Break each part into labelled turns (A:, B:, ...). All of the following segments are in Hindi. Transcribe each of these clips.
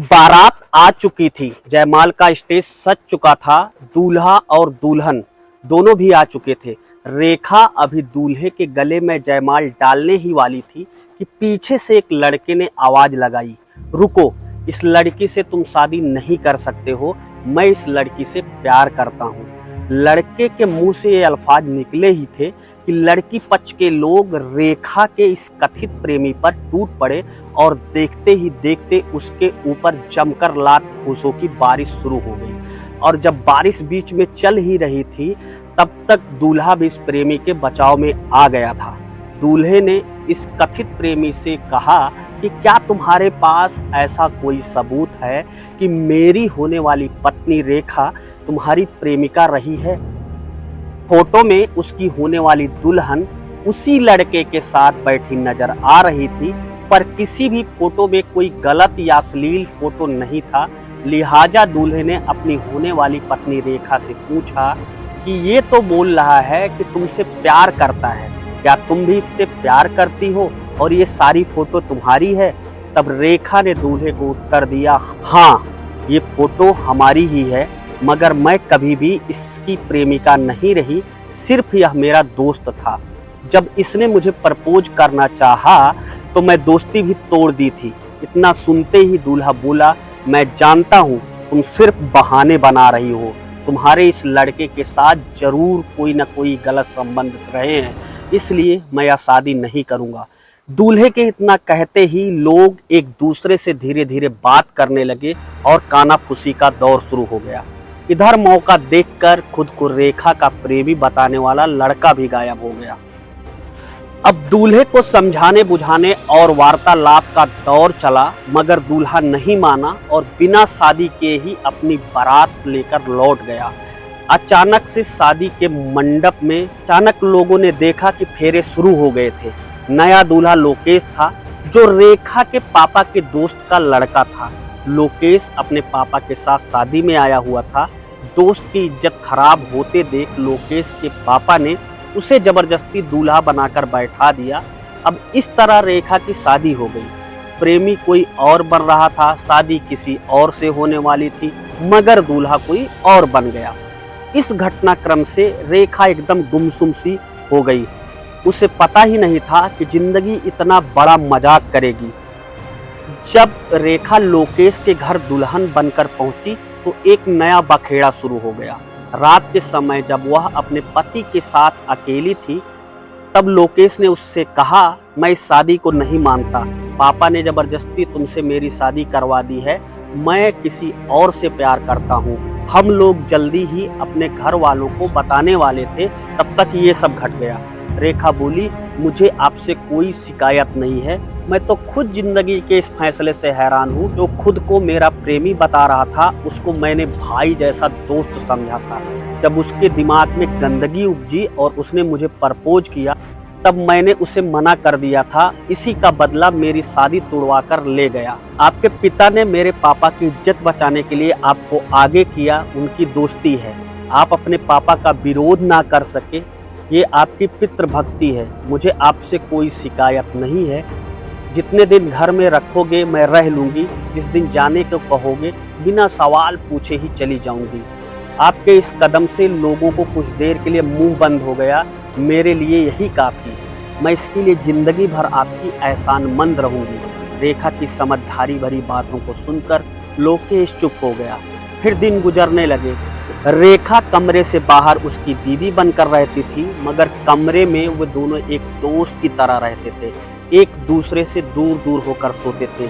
A: बारात आ चुकी थी, जयमाल का स्टेज सज चुका था, दूल्हा और दुल्हन दोनों भी आ चुके थे। रेखा अभी दूल्हे के गले में जयमाल डालने ही वाली थी कि पीछे से एक लड़के ने आवाज लगाई, रुको, इस लड़की से तुम शादी नहीं कर सकते हो, मैं इस लड़की से प्यार करता हूँ। लड़के के मुंह से ये अल्फाज निकले ही थे कि लड़की पक्ष के लोग रेखा के इस कथित प्रेमी पर टूट पड़े और देखते ही देखते उसके ऊपर जमकर लात घूंसों की बारिश शुरू हो गई। और जब बारिश बीच में चल ही रही थी तब तक दूल्हा भी इस प्रेमी के बचाव में आ गया था। दूल्हे ने इस कथित प्रेमी से कहा कि क्या तुम्हारे पास ऐसा कोई सबूत है कि मेरी होने वाली पत्नी रेखा तुम्हारी प्रेमिका रही है? फोटो में उसकी होने वाली दुल्हन उसी लड़के के साथ बैठी नजर आ रही थी, पर किसी भी फोटो में कोई गलत या अश्लील फोटो नहीं था। लिहाजा दूल्हे ने अपनी होने वाली पत्नी रेखा से पूछा कि ये तो बोल रहा है कि तुमसे प्यार करता है, क्या तुम भी इससे प्यार करती हो और ये सारी फोटो तुम्हारी है? तब रेखा ने दूल्हे को उत्तर दिया, हाँ, ये फोटो हमारी ही है, मगर मैं कभी भी इसकी प्रेमिका नहीं रही, सिर्फ यह मेरा दोस्त था। जब इसने मुझे प्रपोज करना चाहा तो मैं दोस्ती भी तोड़ दी थी। इतना सुनते ही दूल्हा बोला, मैं जानता हूँ तुम सिर्फ बहाने बना रही हो, तुम्हारे इस लड़के के साथ जरूर कोई न कोई गलत संबंध रहे हैं, इसलिए मैं यह शादी नहीं करूँगा। दूल्हे के इतना कहते ही लोग एक दूसरे से धीरे धीरे बात करने लगे और कानाफूसी का दौर शुरू हो गया। इधर मौका देखकर खुद को रेखा का प्रेमी बताने वाला लड़का भी गायब हो गया। अब दूल्हे को समझाने बुझाने और वार्तालाप का दौर चला, मगर दूल्हा नहीं माना और बिना शादी के ही अपनी बारात लेकर लौट गया। अचानक से शादी के मंडप में अचानक लोगों ने देखा कि फेरे शुरू हो गए थे। नया दूल्हा लोकेश था, जो रेखा के पापा के दोस्त का लड़का था। लोकेश अपने पापा के साथ शादी में आया हुआ था। दोस्त की इज्जत खराब होते देख लोकेश के पापा ने उसे जबरदस्ती दूल्हा बनाकर बैठा दिया। अब इस तरह रेखा की शादी हो गई। प्रेमी कोई और बन रहा था, शादी किसी और से होने वाली थी, मगर दूल्हा कोई और बन गया। इस घटनाक्रम से रेखा एकदम गुमसुम सी हो गई। उसे पता ही नहीं था कि जिंदगी इतना बड़ा मजाक करेगी। जब रेखा लोकेश के घर दुल्हन बनकर पहुंची तो एक नया बखेड़ा शुरू हो गया। रात के समय जब वह अपने पति के साथ अकेली थी तब लोकेश ने उससे कहा, मैं इस शादी को नहीं मानता, पापा ने जबरदस्ती तुमसे मेरी शादी करवा दी है, मैं किसी और से प्यार करता हूँ। हम लोग जल्दी ही अपने घर वालों को बताने वाले थे, तब तक ये सब घट गया। रेखा बोली, मुझे आपसे कोई शिकायत नहीं है, मैं तो खुद जिंदगी के इस फैसले से हैरान हूँ। जो खुद को मेरा प्रेमी बता रहा था उसको मैंने भाई जैसा दोस्त समझा था। जब उसके दिमाग में गंदगी उपजी और उसने मुझे प्रपोज किया तब मैंने उसे मना कर दिया था। इसी का बदला मेरी शादी तोड़वा कर ले गया। आपके पिता ने मेरे पापा की इज्जत बचाने के लिए आपको आगे किया, उनकी दोस्ती है। आप अपने पापा का विरोध ना कर सके, ये आपकी पितृभक्ति है। मुझे आपसे कोई शिकायत नहीं है। जितने दिन घर में रखोगे मैं रह लूँगी, जिस दिन जाने को कहोगे बिना सवाल पूछे ही चली जाऊँगी। आपके इस कदम से लोगों को कुछ देर के लिए मुंह बंद हो गया, मेरे लिए यही काफ़ी है। मैं इसके लिए ज़िंदगी भर आपकी एहसानमंद रहूँगी। रेखा की समझदारी भरी बातों को सुनकर लोकेश चुप हो गया। फिर दिन गुजरने लगे। रेखा कमरे से बाहर उसकी बीवी बनकर रहती थी, मगर कमरे में वो दोनों एक दोस्त की तरह रहते थे, एक दूसरे से दूर दूर होकर सोते थे।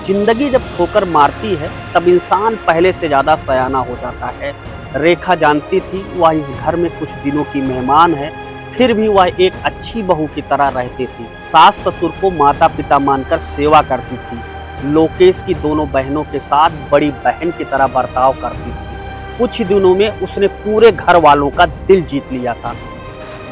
A: जिंदगी जब ठोकर मारती है तब इंसान पहले से ज़्यादा सयाना हो जाता है। रेखा जानती थी वह इस घर में कुछ दिनों की मेहमान है, फिर भी वह एक अच्छी बहू की तरह रहती थी। सास ससुर को माता पिता मानकर सेवा करती थी। लोकेश की दोनों बहनों के साथ बड़ी बहन की तरह बर्ताव करती थी। कुछ ही दिनों में उसने पूरे घर वालों का दिल जीत लिया था।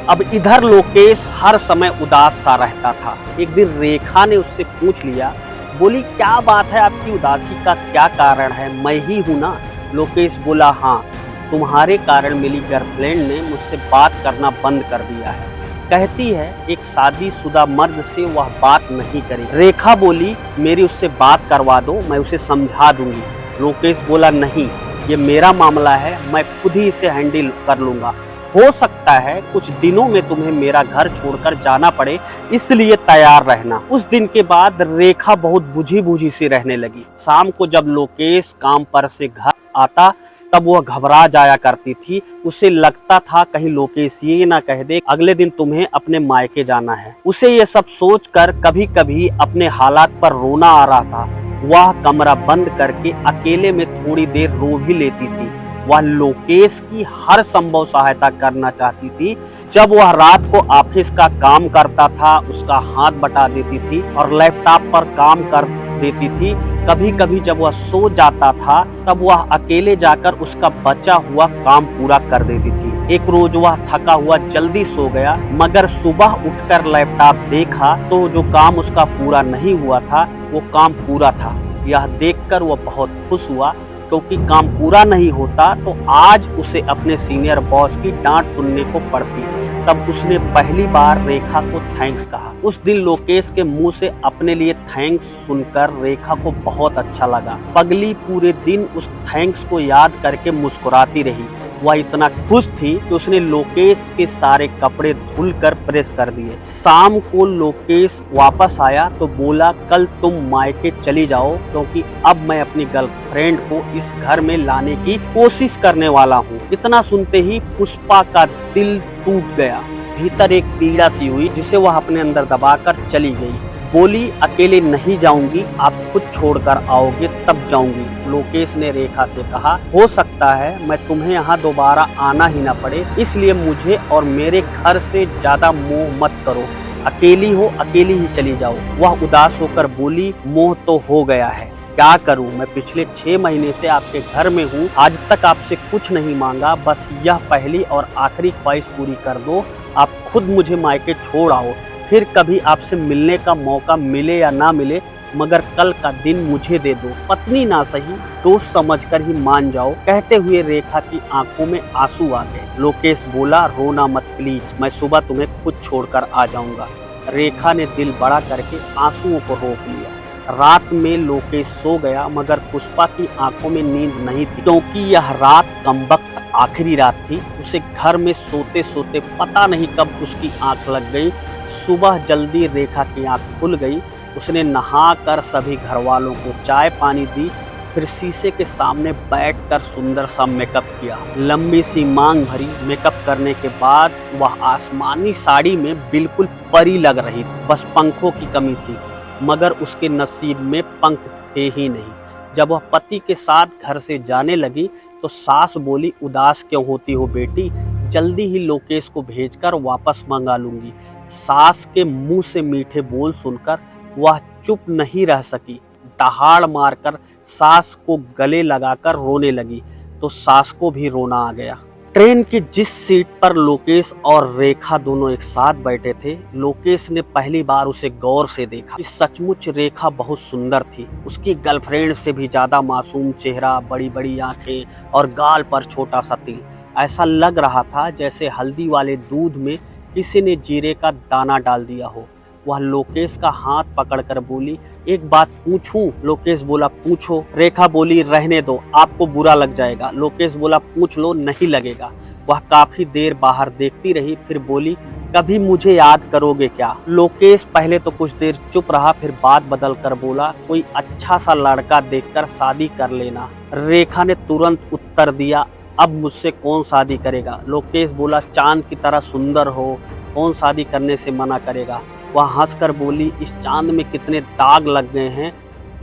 A: अब इधर लोकेश हर समय उदास सा रहता था। एक दिन रेखा ने उससे पूछ लिया, बोली, क्या बात है, आपकी उदासी का क्या कारण है? मैं ही हूँ ना। लोकेश बोला, हाँ, तुम्हारे कारण मेरी गर्लफ्रेंड ने मुझसे बात करना बंद कर दिया है। कहती है एक शादीशुदा मर्द से वह बात नहीं करे। रेखा बोली मेरी उससे बात करवा दो, मैं उसे समझा दूंगी। लोकेश बोला नहीं, ये मेरा मामला है, मैं खुद ही इसे हैंडल कर लूंगा। हो सकता है कुछ दिनों में तुम्हें मेरा घर छोड़कर जाना पड़े, इसलिए तैयार रहना। उस दिन के बाद रेखा बहुत बुझी बुझी सी रहने लगी। शाम को जब लोकेश काम पर से घर आता तब वह घबरा जाया करती थी। उसे लगता था कहीं लोकेश ये ना कह दे अगले दिन तुम्हें अपने मायके जाना है। उसे ये सब सोचकर कभी कभी अपने हालात पर रोना आ रहा था। वह कमरा बंद करके अकेले में थोड़ी देर रो भी लेती थी। वह लोकेश की हर संभव सहायता करना चाहती थी। जब वह रात को ऑफिस का काम करता था उसका हाथ बटा देती थी और लैपटॉप पर काम कर देती थी। कभी कभी जब वह सो जाता था तब वह अकेले जाकर उसका बचा हुआ काम पूरा कर देती थी। एक रोज वह थका हुआ जल्दी सो गया, मगर सुबह उठकर लैपटॉप देखा तो जो काम उसका पूरा नहीं हुआ था वो काम पूरा था। यह देखकर वह बहुत खुश हुआ, क्योंकि काम पूरा नहीं होता तो आज उसे अपने सीनियर बॉस की डांट सुनने को पड़ती। तब उसने पहली बार रेखा को थैंक्स कहा। उस दिन लोकेश के मुंह से अपने लिए थैंक्स सुनकर रेखा को बहुत अच्छा लगा। पगली पूरे दिन उस थैंक्स को याद करके मुस्कुराती रही। वह इतना खुश थी कि उसने लोकेश के सारे कपड़े धुलकर प्रेस कर दिए। शाम को लोकेश वापस आया तो बोला कल तुम मायके चली जाओ, क्योंकि अब मैं अपनी गर्लफ्रेंड को इस घर में लाने की कोशिश करने वाला हूँ। इतना सुनते ही पुष्पा का दिल टूट गया। भीतर एक पीड़ा सी हुई जिसे वह अपने अंदर दबाकर चली गई। बोली अकेले नहीं जाऊंगी, आप खुद छोड़कर आओगे तब जाऊंगी। लोकेश ने रेखा से कहा हो सकता है मैं तुम्हें यहाँ दोबारा आना ही ना पड़े, इसलिए मुझे और मेरे घर से ज्यादा मोह मत करो। अकेली हो अकेली ही चली जाओ। वह उदास होकर बोली मोह तो हो गया है, क्या करूं, मैं पिछले 6 महीने से आपके घर में हूं, आज तक आपसे कुछ नहीं मांगा, बस यह पहली और आखिरी ख्वाहिश पूरी कर दो। आप खुद मुझे मायके छोड़ आओ, फिर कभी आपसे मिलने का मौका मिले या ना मिले, मगर कल का दिन मुझे दे दो। पत्नी ना सही दोस्त समझकर ही मान जाओ। कहते हुए रेखा की आंखों में आंसू आ गए। लोकेश बोला रोना मत प्लीज, मैं सुबह तुम्हें खुद छोड़कर आ जाऊंगा। रेखा ने दिल बड़ा करके आंसुओं को रोक लिया। रात में लोकेश सो गया, मगर पुष्पा की आंखों में नींद नहीं थी, क्योंकि यह रात कमबख्त आखिरी रात थी। उसे घर में सोते सोते पता नहीं कब उसकी आंख लग गई। सुबह जल्दी रेखा की आंख खुल गई। उसने नहाकर सभी घर वालों को चाय पानी दी, फिर शीशे के सामने बैठकर सुंदर सा मेकअप किया। लंबी सी मांग भरी मेकअप करने के बाद वह आसमानी साड़ी में बिल्कुल परी लग रही थी। बस पंखों की कमी थी, मगर उसके नसीब में पंख थे ही नहीं। जब वह पति के साथ घर से जाने लगी तो सास बोली उदास क्यों होती हो बेटी, जल्दी ही लोकेश को भेजकर वापस मंगा लूंगी। सास के मुंह से मीठे बोल सुनकर वह चुप नहीं रह सकी। दहाड़ मारकर सास को गले लगाकर रोने लगी तो सास को भी रोना आ गया। ट्रेन की जिस सीट पर लोकेश और रेखा दोनों एक साथ बैठे थे, लोकेश ने पहली बार उसे गौर से देखा। इस सचमुच रेखा बहुत सुंदर थी। उसकी गर्लफ्रेंड से भी ज्यादा मासूम चेहरा, बड़ी बड़ी आंखें और गाल पर छोटा सा तिल। ऐसा लग रहा था जैसे हल्दी वाले दूध में किसी ने जीरे का दाना डाल दिया हो। वह लोकेश का हाथ पकड़कर बोली एक बात पूछूं? लोकेश बोला पूछो। रेखा बोली रहने दो, आपको बुरा लग जाएगा। लोकेश बोला पूछ लो, नहीं लगेगा। वह काफी देर बाहर देखती रही, फिर बोली कभी मुझे याद करोगे क्या? लोकेश पहले तो कुछ देर चुप रहा, फिर बात बदल कर बोला कोई अच्छा सा लड़का देखकर शादी कर लेना। रेखा ने तुरंत उत्तर दिया अब मुझसे कौन शादी करेगा? लोकेश बोला चांद की तरह सुंदर हो, कौन शादी करने से मना करेगा? वह हंसकर बोली इस चांद में कितने दाग लग गए हैं,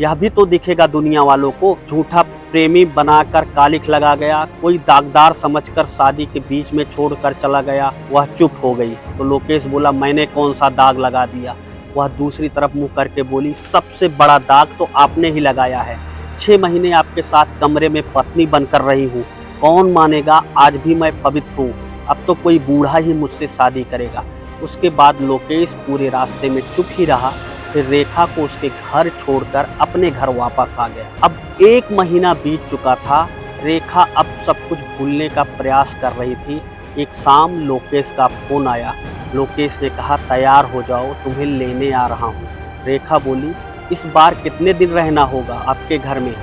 A: यह भी तो दिखेगा दुनिया वालों को। झूठा प्रेमी बनाकर कालिख लगा गया, कोई दागदार समझकर शादी के बीच में छोड़कर चला गया। वह चुप हो गई तो लोकेश बोला मैंने कौन सा दाग लगा दिया? वह दूसरी तरफ मुंह करके बोली सबसे बड़ा दाग तो आपने ही लगाया है। 6 महीने आपके साथ कमरे में पत्नी बनकर रही हूँ, कौन मानेगा? आज भी मैं पवित्र हूँ, अब तो कोई बूढ़ा ही मुझसे शादी करेगा। उसके बाद लोकेश पूरे रास्ते में चुप ही रहा, फिर रेखा को उसके घर छोड़कर अपने घर वापस आ गया। अब 1 महीना बीत चुका था। रेखा अब सब कुछ भूलने का प्रयास कर रही थी। एक शाम लोकेश का फोन आया। लोकेश ने कहा तैयार हो जाओ, तुम्हें लेने आ रहा हूँ। रेखा बोली इस बार कितने दिन रहना होगा आपके घर में?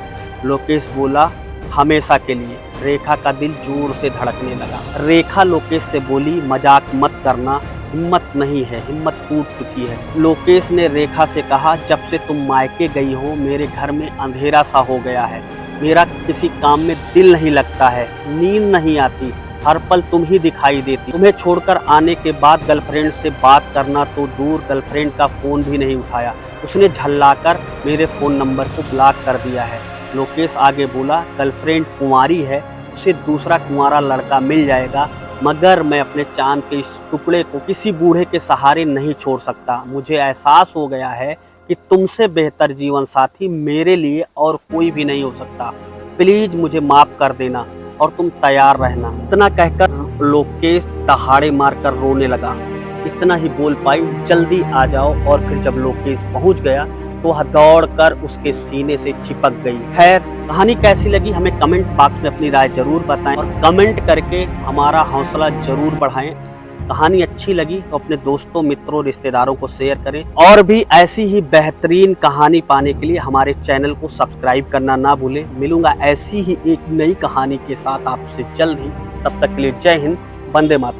A: लोकेश बोला हमेशा के लिए। रेखा का दिल जोर से धड़कने लगा। रेखा लोकेश से बोली मजाक मत करना, हिम्मत नहीं है, हिम्मत टूट चुकी है। लोकेश ने रेखा से कहा जब से तुम मायके गई हो मेरे घर में अंधेरा सा हो गया है, मेरा किसी काम में दिल नहीं लगता है, नींद नहीं आती, हर पल तुम ही दिखाई देती। तुम्हें छोड़कर आने के बाद गर्लफ्रेंड से बात करना तो दूर, गर्लफ्रेंड का फोन भी नहीं उठाया, उसने झल्लाकर मेरे फोन नंबर को ब्लॉक कर दिया है। लोकेश आगे बोला गर्लफ्रेंड कुंवारी है, उसे दूसरा कुंवारा लड़का मिल जाएगा, मगर मैं अपने चांद के इस टुकड़े को किसी बूढ़े के सहारे नहीं छोड़ सकता। मुझे एहसास हो गया है कि तुमसे बेहतर जीवन साथी मेरे लिए और कोई भी नहीं हो सकता। प्लीज मुझे माफ कर देना और तुम तैयार रहना। इतना कहकर लोकेश दहाड़े मारकर रोने लगा। इतना ही बोल पाई जल्दी आ जाओ। और फिर जब लोकेश पहुंच गया तो वह दौड़कर उसके सीने से चिपक गई। खैर कहानी कैसी लगी हमें कमेंट बॉक्स में अपनी राय जरूर बताएं और कमेंट करके हमारा हौसला जरूर बढ़ाएं। कहानी अच्छी लगी तो अपने दोस्तों, मित्रों, रिश्तेदारों को शेयर करें और भी ऐसी ही बेहतरीन कहानी पाने के लिए हमारे चैनल को सब्सक्राइब करना ना भूलें। मिलूंगा ऐसी ही एक नई कहानी के साथ आपसे जल्द ही। तब तक के लिए जय हिंद, वंदे मातरम।